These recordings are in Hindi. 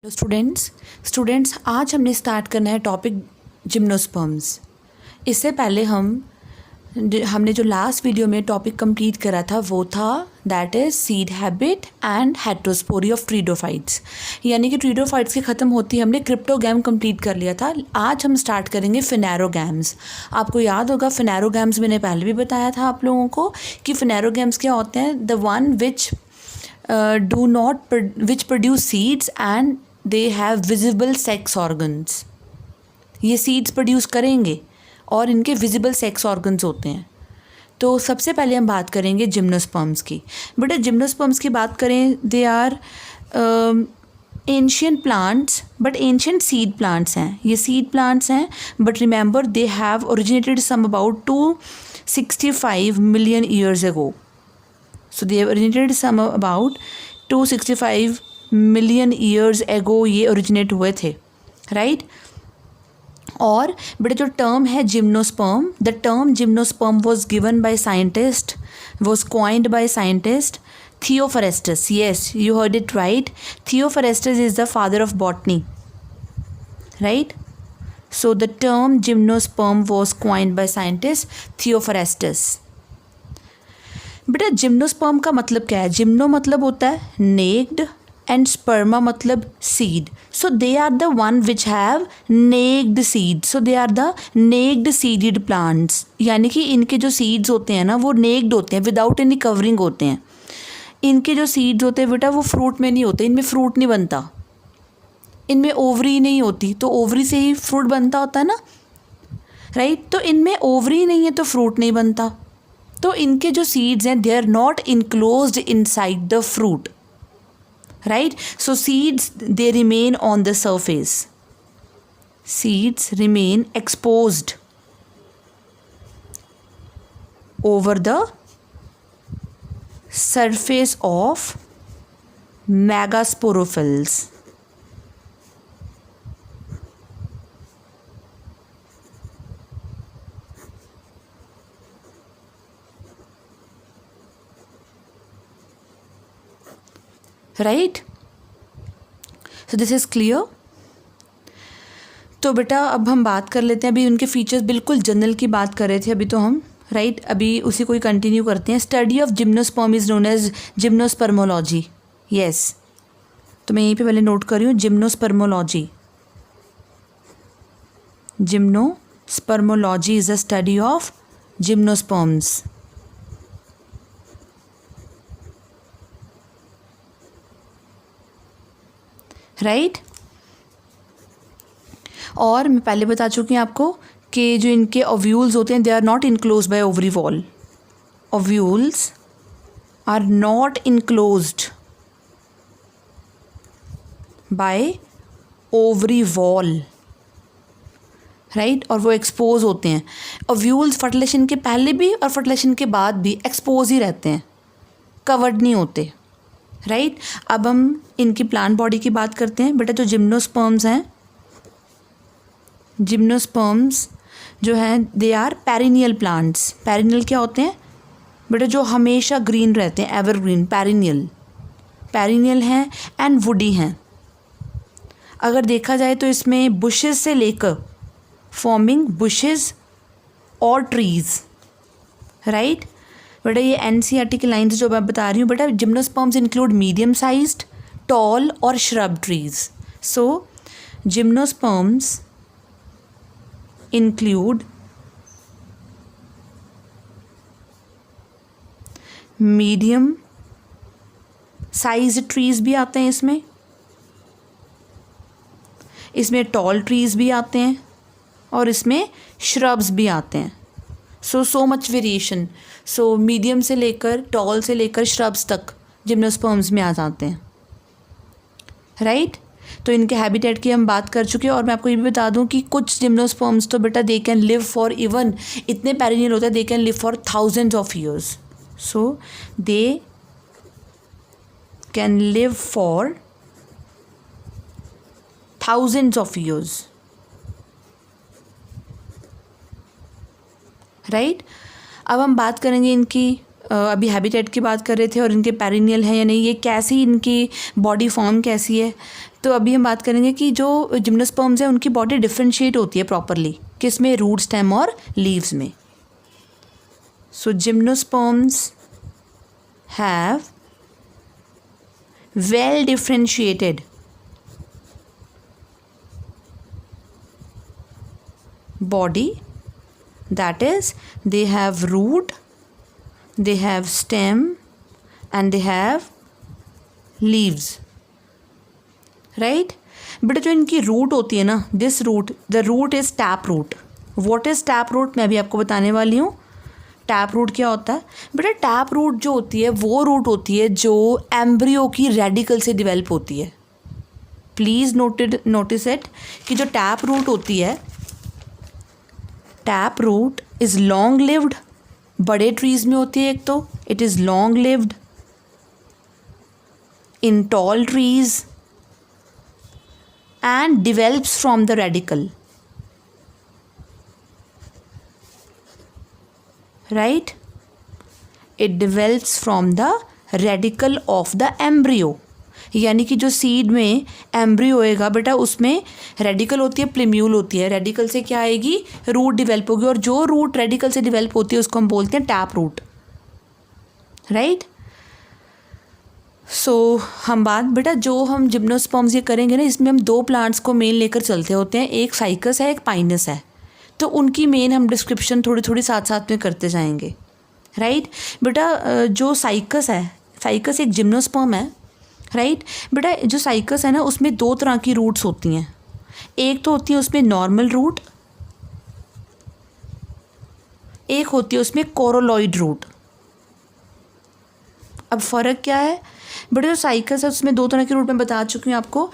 हेलो स्टूडेंट्स आज हमने स्टार्ट करना है टॉपिक जिम्नोस्पर्म्स। इससे पहले हमने जो लास्ट वीडियो में टॉपिक कंप्लीट करा था वो था that is seed habit and heterospory of pteridophytes, यानी कि ट्रीडोफाइट्स के ख़त्म होती हमने क्रिप्टोगैम कंप्लीट कर लिया था। आज हम स्टार्ट करेंगे फिनेरोगैम्स। आपको याद होगा फिनेरोगैम्स मैंने पहले भी बताया था आप लोगों को कि फिनेरोगैम्स क्या होते हैं, the one which produce seeds and they have visible sex organs. ये सीड्स प्रोड्यूस करेंगे और इनके विजिबल सेक्स ऑर्गन्स होते हैं। तो सबसे पहले हम बात करेंगे जिम्नोस्पर्म्स की। बेटा जिम्नोस्पर्म्स की बात करें, they are ancient plants but ancient seed plants हैं। ये सीड प्लांट्स हैं but remember they have originated some about 265 million years ago. So they originated some about 265 million years ago ये ओरिजिनेट हुए थे, राइट। और बेटा जो टर्म है gymnosperm, the term gymnosperm was given by scientist, was coined by scientist Theophrastus. Yes, you heard it right. Theophrastus is the father of botany, right. So the term gymnosperm was coined by scientist Theophrastus. बेटा जिम्नोस्पर्म का मतलब क्या है? जिम्नो मतलब होता है नेक्ड एंड स्पर्मा मतलब seed. So they are the one which have naked seed. So they are the naked seeded plants, यानी कि इनके जो सीड्स होते हैं ना वो नेक्ड होते हैं, विदाउट एनी कवरिंग होते हैं। इनके जो सीड्स होते हैं बेटा वो फ्रूट में नहीं होते, इनमें फ्रूट नहीं बनता, इनमें ओवरी नहीं होती, तो ओवरी से ही फ्रूट बनता होता है ना, राइट। तो इनमें ओवरी नहीं है तो फ्रूट नहीं बनता। तो इनके जो सीड्स हैं they are not enclosed inside the fruit, right? So seeds, they remain on the surface. Seeds remain exposed over the surface of megasporophylls. Right, so this is clear. तो बेटा अब हम बात कर लेते हैं, अभी उनके फीचर्स बिल्कुल जनरल की बात कर रहे थे अभी तो हम, राइट। अभी उसी को ही कंटिन्यू करते हैं। Study of gymnosperm is known as gymnospermology. Yes, तो मैं यहीं पे पहले नोट कर रही हूँ gymnospermology. Gymnospermology is a study of gymnosperms, right. और मैं पहले बता चुकी हूँ आपको कि जो इनके ओव्यूल्स होते हैं they are not enclose by ovary wall. Ovules are not enclosed by ovary wall, right. और वो एक्सपोज होते हैं। ओव्यूल्स फर्टिलाइजेशन के पहले भी और फर्टिलाइजेशन के बाद भी एक्सपोज ही रहते हैं, कवर्ड नहीं होते, राइट। अब हम इनकी प्लांट बॉडी की बात करते हैं। बेटा जो जिम्नोस्पर्म्स हैं, जिम्नोस्पर्म्स जो हैं they are perennial plants. Perennial क्या होते हैं बेटा? जो हमेशा ग्रीन रहते हैं, एवरग्रीन, पेरिनियल हैं एंड वुडी हैं। अगर देखा जाए तो इसमें बुशेस से लेकर फॉर्मिंग बुशेस और ट्रीज, राइट। बेटा ये एनसीईआरटी की लाइन्स जो मैं बता रही हूँ बेटा, gymnosperms include medium sized, tall और shrub trees. So gymnosperms include medium size trees भी आते हैं इसमें टॉल ट्रीज भी आते हैं और इसमें श्रब्स भी आते हैं। So much variation. So medium से लेकर टॉल से लेकर श्रब्स तक जिम्नोस्पर्म्स में आ जाते हैं, राइट। तो इनके हैबिटेट की हम बात कर चुके हैं। और मैं आपको ये भी बता दूं कि कुछ जिम्नोस्पर्म्स तो बेटा they can live for, even इतने पेरिनियल होते हैं, they can live for thousands of years. So they can live for thousands of years, right. अब हम बात करेंगे इनकी अभी हैबिटेट की बात कर रहे थे और इनके पेरिनियल है या नहीं, ये कैसी इनकी बॉडी फॉर्म कैसी है। तो अभी हम बात करेंगे कि जो जिम्नोस्पर्म्स हैं उनकी बॉडी डिफ्रेंशिएट होती है प्रॉपरली, किस में, रूट, स्टेम और लीव्स में. So gymnosperms have well differentiated body, that is they have root, they have stem and they have leaves, right? बेटा जो इनकी रूट होती है ना, this root, the root is tap root. What is tap root मैं अभी आपको बताने वाली हूँ. टैप रूट क्या होता है बेटा? टैप रूट जो होती है वो रूट होती है जो एम्ब्रियो की रेडिकल से डिवेल्प होती है. प्लीज़ नोटिस इट कि जो टैप रूट होती है, tap root is long lived. बड़े ट्रीज में होती है एक तो, it is long lived in tall trees and develops from the radical, right? It develops from the radical of the embryo. यानी कि जो सीड में एम्ब्रियो होएगा बेटा, उसमें रेडिकल होती है, प्लिम्यूल होती है. रेडिकल से क्या आएगी? रूट डिवेल्प होगी, और जो रूट रेडिकल से डिवेल्प होती है उसको हम बोलते हैं टैप रूट, राइट? सो हम बात बेटा जो हम जिम्नोस्पर्म्स ये करेंगे ना, इसमें हम दो प्लांट्स को मेन लेकर चलते होते हैं. एक साइकस है, एक पाइनस है. तो उनकी मेन हम डिस्क्रिप्शन थोड़ी थोड़ी साथ साथ में करते जाएंगे, राइट? बेटा जो साइकस है, साइकस एक जिम्नोस्पर्म है, राइट? बेटा जो साइकस है ना, उसमें दो तरह की रूट्स होती हैं. एक तो होती है उसमें नॉर्मल रूट, एक होती है उसमें कोरोलॉइड रूट. अब फ़र्क क्या है बेटा? जो साइकस है उसमें दो तरह की रूट मैं बता चुकी हूँ आपको.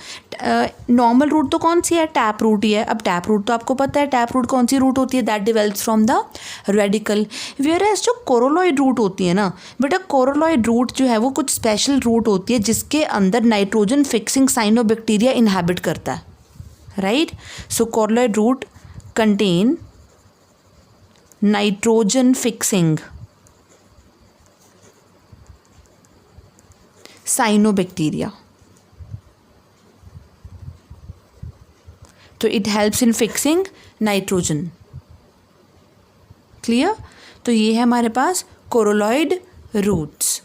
नॉर्मल रूट तो कौन सी है? टैप रूट ही है. अब टैप रूट तो आपको पता है, टैप रूट कौन सी रूट होती है? That develops from the radical. Whereas जो कोरोलॉइड रूट होती है ना बेटा, कोरोलॉइड रूट जो है वो कुछ स्पेशल रूट होती है जिसके अंदर नाइट्रोजन फिक्सिंग साइनोबैक्टीरिया इनहैबिट करता है, right? So coralloid root contain nitrogen fixing cyanobacteria. तो it helps in fixing nitrogen. Clear? तो ये है हमारे पास कोरोलॉइड रूट्स.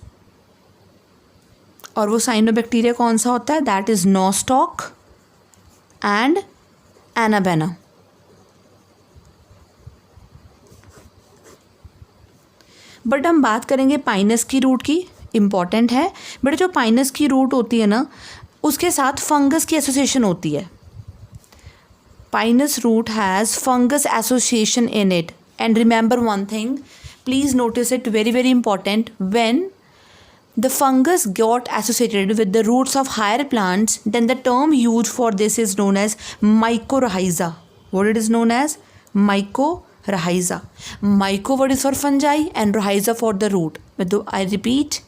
और वो साइनोबैक्टीरिया कौन सा होता है? That is Nostoc and anabaena. But हम बात करेंगे पाइनस की रूट की. इम्पॉर्टेंट है बट जो पाइनस की रूट होती है ना, उसके साथ फंगस की एसोसिएशन होती है. Pinus root has fungus association in it. And remember one thing, please notice it, very very important. When the fungus got associated with the roots of higher plants, then the term used for this is known as mycorrhiza. What it is known as? Mycorrhiza. Myco word is for fungi and rhiza for the root. I repeat,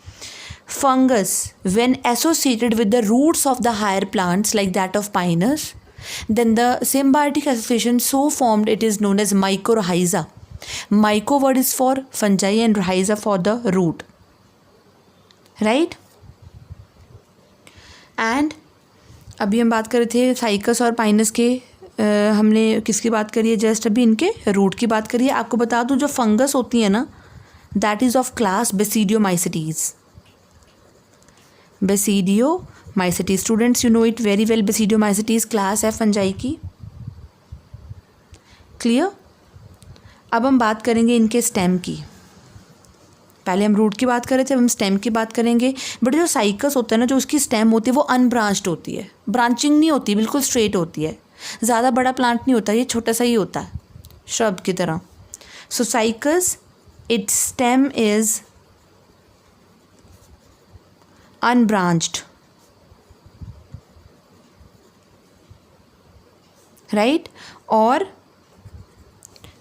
fungus when associated with the roots of the higher plants like that of pinus, then the symbiotic association so formed, it is known as mycorrhiza. Myco word is for fungi and rhiza for the root, right? And अभी हम बात कर रहे थे साइकस और पाइनस के. हमने किसकी बात करी है? जस्ट अभी इनके रूट की बात करी है. आपको बता दूं जो फंगस होती है ना, that is of class basidiomycetes. Basidiomycetes students, you know it very well. Basidiomycetes class है फंजाई की. क्लियर? अब हम बात करेंगे इनके स्टेम की. पहले हम रूट की बात कर रहे थे, अब हम स्टेम की बात करेंगे. बट जो साइकस होता है ना, जो उसकी स्टेम होती है वो अनब्रांच्ड होती है. ब्रांचिंग नहीं होती, बिल्कुल स्ट्रेट होती है. ज़्यादा बड़ा प्लांट नहीं होता, ये छोटा सा ही होता है, श्रब की तरह. So Cycas, its stem is unbranched, right? और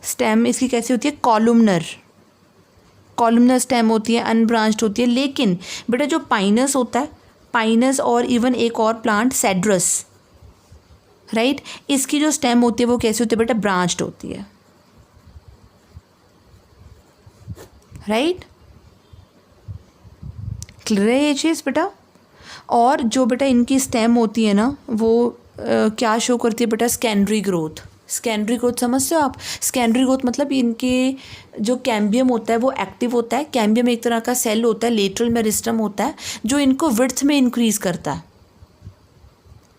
स्टेम इसकी कैसी होती है? कॉलुमनर. कॉलुमनर स्टेम होती है, अनब्रांच्ड होती है. लेकिन बेटा जो पाइनस होता है, पाइनस और इवन एक और प्लांट सेड्रस, राइट, इसकी जो स्टेम होती है वो कैसी होती है बेटा? ब्रांच्ड होती है, राइट? क्लियर है ये चीज़ बेटा? और जो बेटा इनकी स्टेम होती है ना वो क्या शो करती है बेटा, सेकेंडरी ग्रोथ। सेकेंडरी ग्रोथ समझते हो आप? सेकेंडरी ग्रोथ मतलब इनके जो कैम्बियम होता है वो एक्टिव होता है। कैम्बियम एक तरह का सेल होता है, लेटरल मेरिस्टम होता है, जो इनको विड्थ में इंक्रीज़ करता है,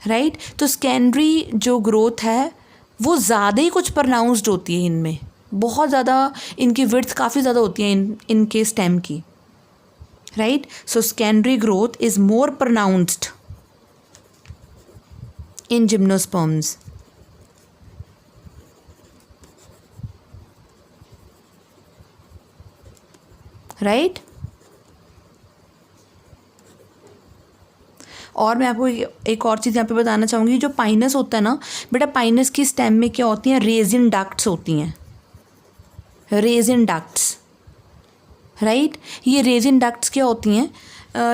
राइट। तो सेकेंडरी जो ग्रोथ है वो ज़्यादा ही कुछ प्रोनाउंस्ड होती है इनमें, बहुत ज़्यादा इनकी विड्थ काफ़ी ज़्यादा होती है इनके स्टेम की, right. So secondary growth is more pronounced in gymnosperms, right. और मैं आपको एक और चीज़ यहाँ पे बताना चाहूँगी, जो पाइनस होता है ना बेटा, पाइनस की स्टेम में क्या होती हैं, रेजिन डक्ट्स होती हैं, रेजिन डक्ट्स, राइट। ये रेजिन डक्ट्स क्या होती हैं,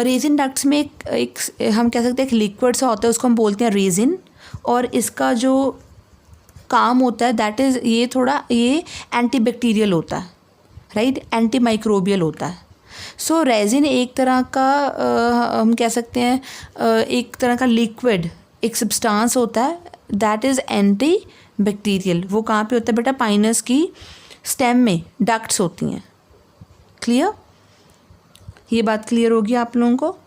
रेजिन डक्ट्स में एक हम कह सकते हैं एक लिक्विड सा होता है, उसको हम बोलते हैं रेजिन, और इसका जो काम होता है दैट इज़ ये एंटीबैक्टीरियल होता है, राइट, एंटी माइक्रोबियल होता है। सो रेजिन एक तरह का हम कह सकते हैं एक तरह का लिक्विड, एक सब्सटेंस होता है दैट इज़ एंटी बैक्टीरियल। वो कहाँ पे होता है बेटा, पाइनस की स्टेम में डक्ट्स होती हैं। क्लियर? ये बात क्लियर होगी आप लोगों को,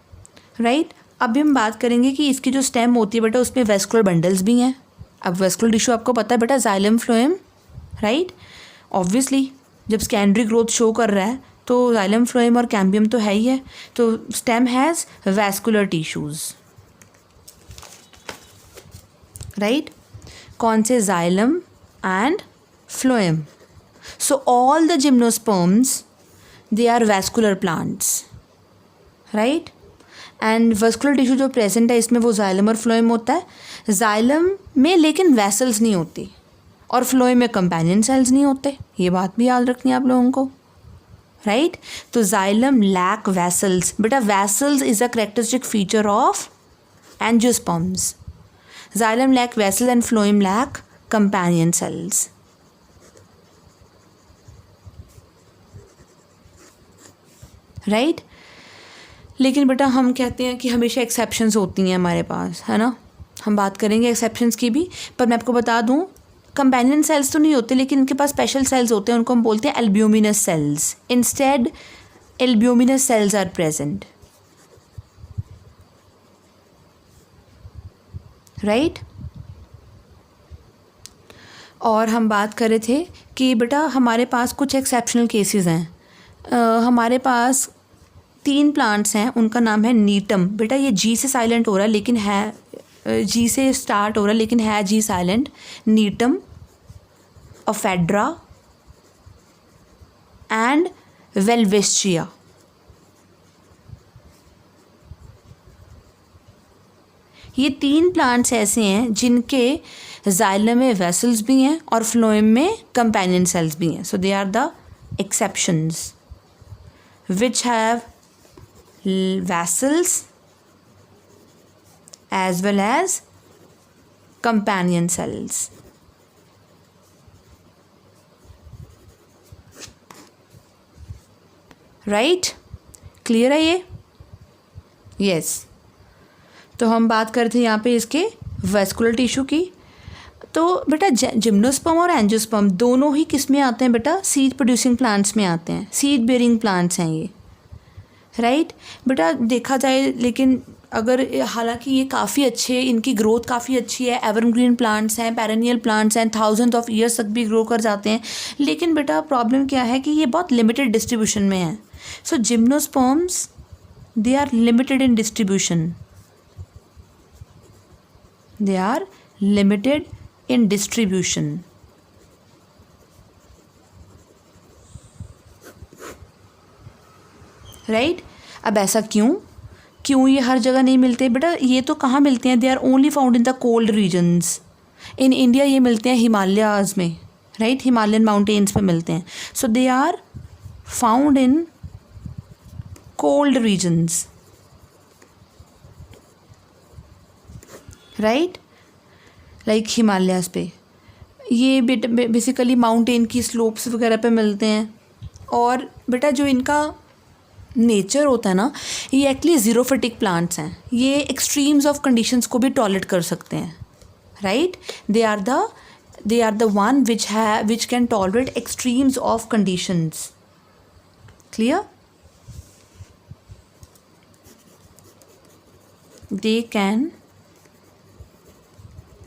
राइट। अभी हम बात करेंगे कि इसकी जो स्टेम होती है बेटा उसमें वेस्कुलर बंडल्स भी हैं। अब वेस्कुलर टिश्यू आपको पता है बेटा, जाइलम फ्लोएम, राइट। ऑब्वियसली जब सेकेंडरी ग्रोथ शो कर रहा है तो जाइलम फ्लोएम और कैम्बियम तो है ही है, तो stem has vascular tissues, right. कौन से? Xylem and phloem. So all the gymnosperms they are vascular plants, right. And vascular tissue जो प्रेजेंट है इसमें वो जाइलम और फ्लोएम होता है। जाइलम में लेकिन वेसल्स नहीं होती और फ्लोएम में कंपेनियन सेल्स नहीं होते, ये बात भी याद रखनी है आप लोगों को, राइट। तो जाइलम लैक वेसल्स बेटा, vessels is a characteristic feature of angiosperms. Xylem lack vessels and phloem lack companion cells, right. लेकिन बेटा हम कहते हैं कि हमेशा एक्सेप्शंस होती हैं हमारे पास, है ना, हम बात करेंगे एक्सेप्शंस की भी। पर मैं आपको बता दूं कंपेनियन सेल्स तो नहीं होते, लेकिन इनके पास स्पेशल सेल्स होते हैं, उनको हम बोलते हैं albuminous cells. Instead albuminous cells are present, right. और हम बात कर रहे थे कि बेटा हमारे पास कुछ एक्सेप्शनल केसेस हैं। हमारे पास 3 प्लांट्स हैं, उनका नाम है नीटम। बेटा ये जी से साइलेंट हो रहा है लेकिन है, जी से स्टार्ट हो रहा है लेकिन है जी साइलेंट। नीटम, अफेड्रा एंड वेल्वेस्ट्रिया। ये 3 प्लांट्स ऐसे हैं जिनके जाइलम में वेसल्स भी हैं और फ्लोएम में कंपेनियन सेल्स भी हैं। So they are the exceptions which have vessels as well as companion cells, right? Clear है ये? यस। तो हम बात करते हैं यहाँ पे इसके वेस्कुलर टिश्यू की। तो बेटा जिम्नोस्पर्म और एंजियोस्पर्म दोनों ही किस में आते हैं बेटा, सीड प्रोड्यूसिंग प्लांट्स में आते हैं, सीड बेयरिंग प्लांट्स हैं ये, राइट। बेटा देखा जाए लेकिन अगर हालांकि ये काफ़ी अच्छे, इनकी ग्रोथ काफ़ी अच्छी है, एवरग्रीन प्लांट्स हैं, पेरेनियल प्लांट्स हैं, थाउजेंड ऑफ ईयर्स तक भी ग्रो कर जाते हैं, लेकिन बेटा प्रॉब्लम क्या है कि ये बहुत लिमिटेड डिस्ट्रीब्यूशन में है। So gymnosperms they are limited in distribution, they are limited in distribution, right. अब ऐसा क्यों ये हर जगह नहीं मिलते बेटा? ये तो कहाँ मिलते हैं, they are only found in the cold regions. In India ये मिलते हैं हिमालयाज़ में, राइट, हिमालयन माउंटेन्स में मिलते हैं। So they are found in cold regions, right, like Himalayas पे। ये बेसिकली माउंटेन की स्लोप्स वगैरह पे मिलते हैं। और बेटा जो इनका नेचर होता है ना, ये एक्चुअली ज़ीरोफिटिक प्लांट्स हैं, ये एक्सट्रीम्स ऑफ कंडीशंस को भी टॉलरेट कर सकते हैं, right. They are the one which can tolerate extremes of conditions. Clear? They can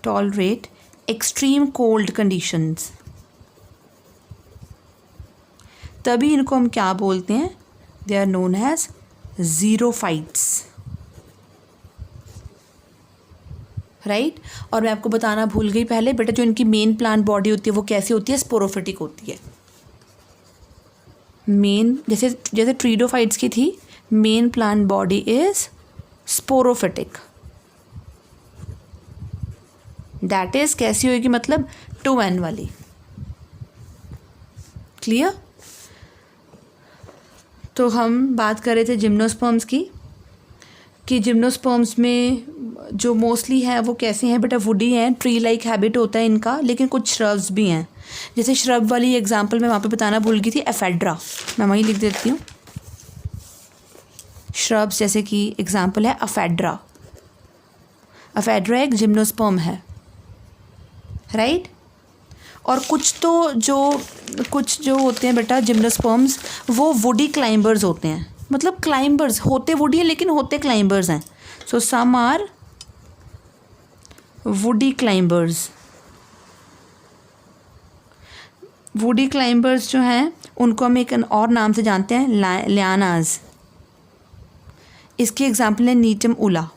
tolerate extreme cold conditions, तभी इनको हम क्या बोलते हैं, they are known as xerophytes, right. और मैं आपको बताना भूल गई पहले बेटा, जो इनकी मेन प्लांट बॉडी होती है वो कैसी होती है, स्पोरोफिटिक होती है। मेन जैसे ट्रीडोफाइट्स की थी, main plant body is sporophytic, that is कैसी होगी, मतलब 2n वाली। क्लियर? तो हम बात कर रहे थे जिम्नोस्पर्म्स की, कि जिम्नोस्पर्म्स में जो मोस्टली है वो कैसे हैं बेटा, वुडी हैं, ट्री लाइक हैबिट होता है इनका, लेकिन कुछ श्रब्स भी हैं। जैसे श्रब वाली एग्जांपल मैं वहाँ पे बताना भूल गई थी, एफेड्रा, मैं वहीं लिख देती हूँ। श्रब्स जैसे कि एग्जांपल है एफेड्रा, एफेड्रा एक जिम्नोस्पर्म है, राइट। और कुछ जो होते हैं बेटा जिम्नोस्पर्म्स, वो वुडी क्लाइंबर्स होते हैं, मतलब क्लाइंबर्स होते वुडी हैं लेकिन होते क्लाइंबर्स हैं। So some are woody climbers. Woody climbers जो हैं उनको हम एक और नाम से जानते हैं, लियानाज। इसकी एग्जांपल है नीटम उला,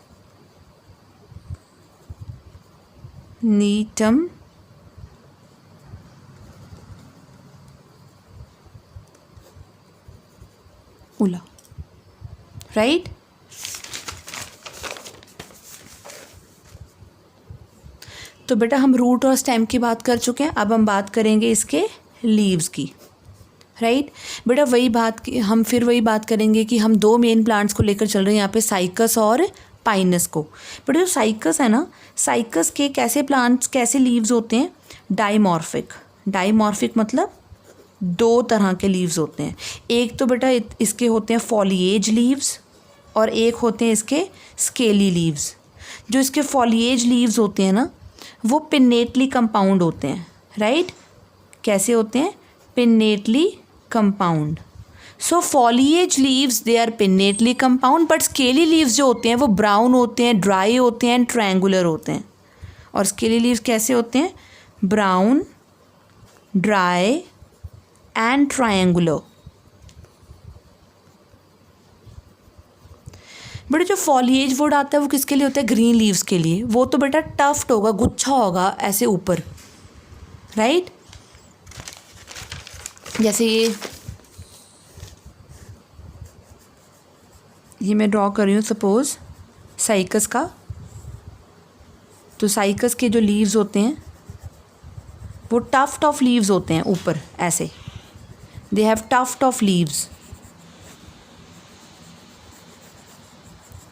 नीटम उला, राइट। तो बेटा हम रूट और स्टेम की बात कर चुके हैं, अब हम बात करेंगे इसके लीव्स की, राइट। बेटा हम फिर वही बात करेंगे कि हम दो मेन प्लांट्स को लेकर चल रहे हैं यहाँ पे, साइकस और पाइनस को। बेटा जो साइकस है ना, साइकस के कैसे लीव्स होते हैं, डाइमॉर्फिक मतलब दो तरह के लीव्स होते हैं। एक तो बेटा इसके होते हैं फॉलिएज लीव्स और एक होते हैं इसके स्केली लीव्स। जो इसके फॉलिएज लीव्स होते हैं ना, वो पिन्नेटली कंपाउंड होते हैं, राइट। कैसे होते हैं, pinnately compound. So foliage leaves they are pinnately compound, but scaly leaves जो होते हैं वो ब्राउन होते हैं, ड्राई होते हैं, ट्रायंगुलर होते हैं। और स्केली लीव्स कैसे होते हैं, ब्राउन, ड्राई एंड ट्रायंगुलर। बेटा जो फॉलिएज वुड आता है वो किसके लिए होता है, ग्रीन लीव्स के लिए। वो तो बेटा टफ्ट होगा, गुच्छा होगा ऐसे ऊपर, राइट। जैसे ये मैं ड्रॉ कर रही हूँ सपोज साइकस का। तो साइकस के जो लीव्स होते हैं वो टफ्ट ऑफ लीव्स होते हैं ऊपर ऐसे, they have tuft of leaves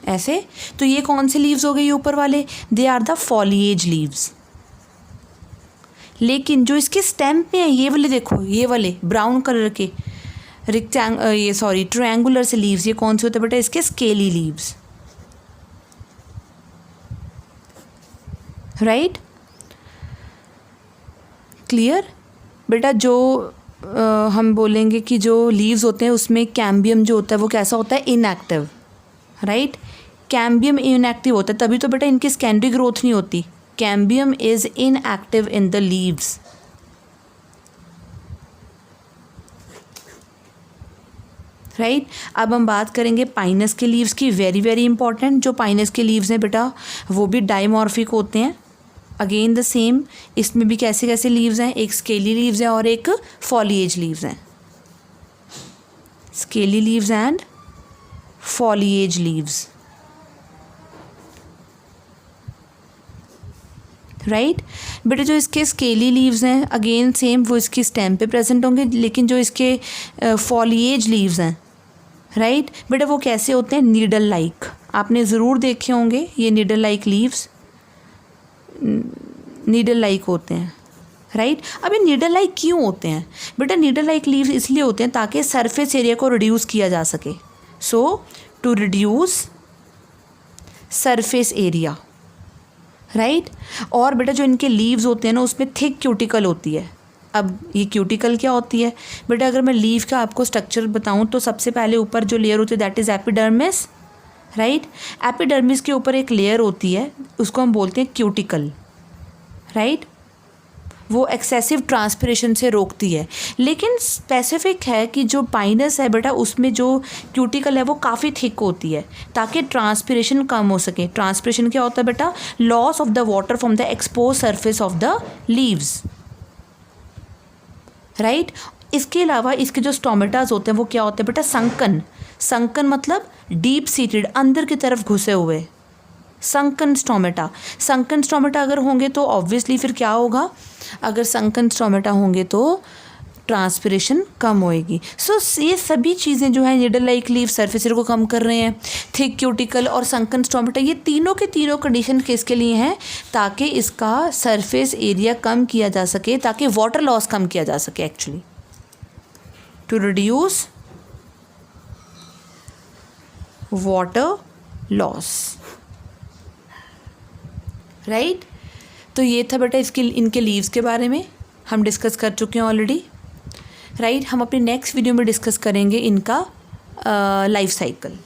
ऐसे। तो ये कौन से लीव्स हो गए ऊपर वाले, they are the foliage leaves. लेकिन जो इसके स्टेम पे हैं, ये वाले देखो, ये वाले ब्राउन कलर के ट्रायंगुलर से लीव्स, ये कौन से होते हैं बेटा, इसके स्केली लीव्स, राइट। क्लियर बेटा। जो हम बोलेंगे कि जो लीव्स होते हैं उसमें कैम्बियम जो होता है वो कैसा होता है, इनएक्टिव, राइट। कैम्बियम इनएक्टिव होता है, तभी तो बेटा इनकी सेकेंडरी ग्रोथ नहीं होती। Cambium is inactive in the leaves, right. अब हम बात करेंगे पाइनस के लीव्स की, वेरी वेरी इंपॉर्टेंट। जो पाइनस के लीव्स हैं बेटा वो भी डाइमॉर्फिक होते हैं, अगेन द सेम। इसमें भी कैसे कैसे लीव्स हैं, एक स्केली लीव्स हैं और एक फॉलिएज लीव्स हैं, scaly leaves and foliage leaves, right. बेटा जो इसके स्केली लीव्स हैं अगेन सेम, वो इसकी स्टेम पे प्रेजेंट होंगे, लेकिन जो इसके फॉलिएज लीव्स हैं, राइट बेटा, वो कैसे होते हैं, नीडल लाइक। आपने ज़रूर देखे होंगे ये needle like leaves, needle like होते हैं, राइट। अब ये नीडल लाइक क्यों होते हैं बेटा, नीडल लाइक लीव्स इसलिए होते हैं ताकि सरफेस एरिया को रिड्यूस किया जा सके, so to reduce surface area, right. और बेटा जो इनके लीव्स होते हैं ना उसमें थिक क्यूटिकल होती है। अब ये क्यूटिकल क्या होती है बेटा, अगर मैं लीव का आपको स्ट्रक्चर बताऊं तो सबसे पहले ऊपर जो लेयर होती है that is epidermis, right. Epidermis के ऊपर एक लेयर होती है उसको हम बोलते हैं क्यूटिकल, राइट। वो एक्सेसिव ट्रांसपिरेशन से रोकती है। लेकिन स्पेसिफिक है कि जो पाइनस है बेटा उसमें जो क्यूटिकल है वो काफ़ी थिक होती है ताकि ट्रांसपिरेशन कम हो सके। ट्रांसपिरेशन क्या होता है बेटा, loss of the water from the expose surface of the leaves, right. इसके अलावा इसके जो स्टोमेटाज होते हैं वो क्या होते हैं बेटा, संकन। संकन मतलब डीप सीटेड, अंदर की तरफ घुसे हुए, संकन स्टोमेटा। संकन स्टोमेटा अगर होंगे तो ऑब्वियसली फिर क्या होगा, अगर संकन स्टोमेटा होंगे तो ट्रांसपिरेशन कम होएगी। सो ये सभी चीज़ें जो है निडल लाइक लीव सरफेस को कम कर रहे हैं। थिक क्यूटिकल और संकन स्टोमेटा ये तीनों के तीनों कंडीशन किसके लिए हैं, ताकि इसका सरफेस एरिया कम किया जा सके, ताकि वाटर लॉस कम किया जा सके actually, to reduce water loss, right. तो ये था बेटा इसके इनके लीव्स के बारे में हम डिस्कस कर चुके हैं ऑलरेडी, राइट। हम अपनी नेक्स्ट वीडियो में डिस्कस करेंगे इनका लाइफ साइकिल।